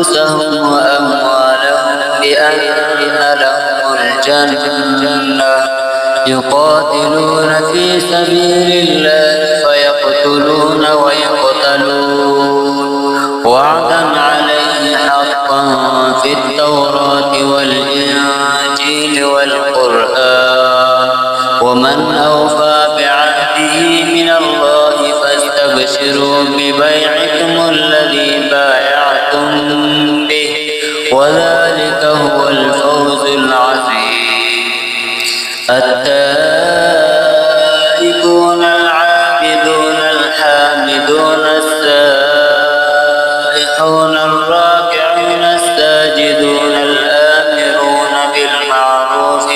أنفسهم وأموالهم بأن لهم الجنة يقاتلون في سبيل الله فيقتلون ويقتلون وعدا عليه حقا في التوراة والإنجيل والقرآن ومن أوفى بعهده من الله فاستبشروا ببيعكم الذي بايعتم به وذلك هو الفوز العظيم. التائبون العابدون الحامدون السائحون الراكعون الساجدون الآمرون بالمعروف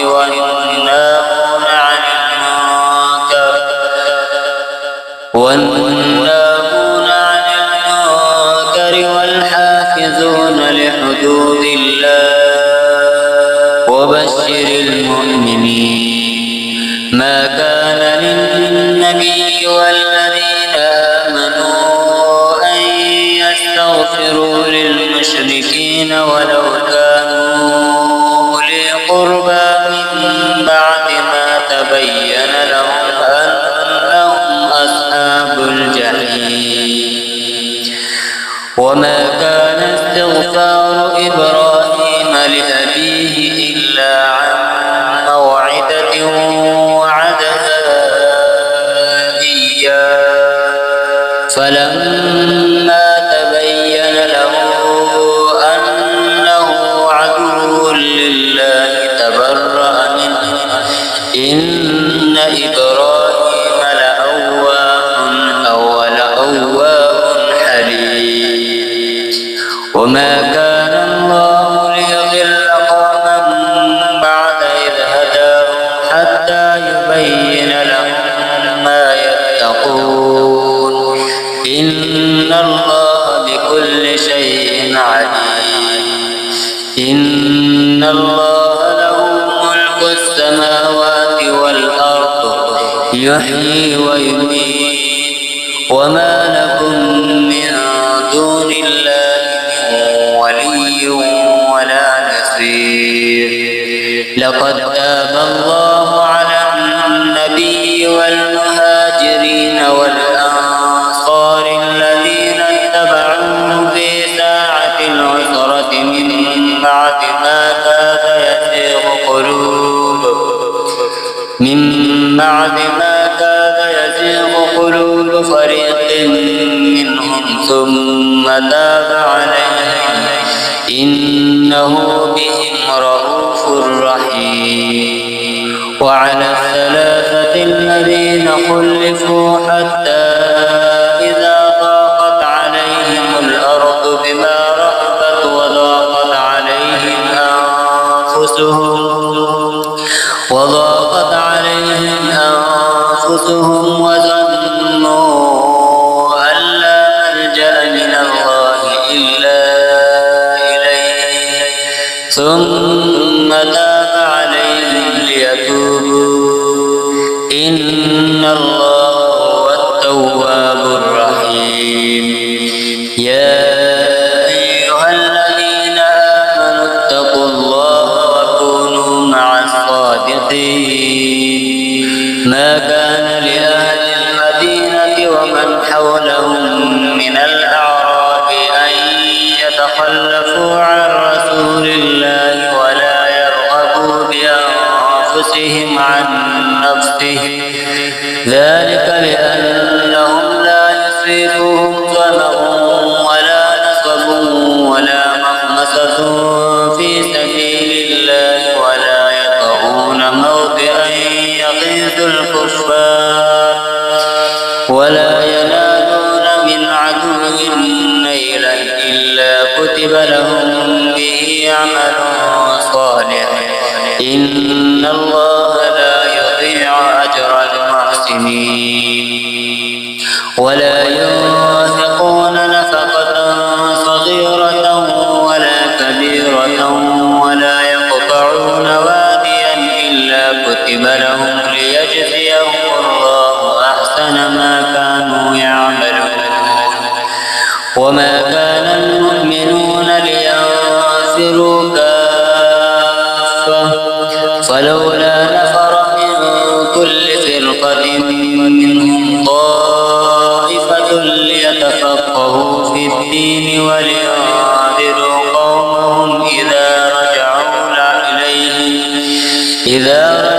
والناهون عن المنكر والحافظون لحدود الله وبشر المؤمنين. ما كان للنبي والذين آمنوا أن يستغفروا للمشركين ولو كانوا أولي قربى من بعد ما تبين لهم أنهم أصحاب الجحيم. وما كان استغفار إبراهيم لأبيه إلا عن موعدة وعدها إياه فلما تبين له أنه عدو لله تبرأ منه إن إبراهيم لأواه حليم. وما كان الله ليضل قوما بعد إذ هداهم حتى يبين لهم ما يتقون إن الله بكل شيء عليم. إن الله له ملك السماوات والأرض يحيي ويميت وما لكم من دون الله من ولي ولا نصير. لقد تاب الله على النبي والمهاجرين والأنصار الذين اتبعوه في ساعة العسرة من بعد ما كاد يزيغ قلوب فريق منهم ثم تاب عليهم إنه بهم رءوف رحيم. وعلى الثلاثة الذين خلفوا حتى إذا ضاقت عليهم الأرض بما رحبت وضاقت عليهم أنفسهم وظنوا أن لا ملجأ من الله إلا إليه ثم تاب عليهم ليتوبوا إن الله هو التواب الرحيم. يا أيها الذين آمنوا اتقوا الله وكونوا مع الصادقين. ما كان لأهل المدينة ومن حولهم من الأعراب أن يتخلفوا عن رسول الله ولا يرغبوا بأنفسهم عن نفسه ذلك لأنهم لا يصيبهم ظمأ ولا نصب ولا مخمصة في سبيل الله ولا يطؤون موطئا يغيظ الكفار ولا ينالون من عدو نيلا إلا كتب لهم به عمل صالح إن الله لا يضيع أجر المحسنين. ولا ينفقون نفقة صغيرة ولا كبيرة ولا يقطعون واديا إلا كتب لهم ليجزيهم الله أحسن ما كانوا يعملون. وما كان المؤمنون لينذروا كافة فلولا نفر من كل فرقة منهم طائفة ليتفقهوا في الدين ولينذروا قومهم إذا رجعوا إليهم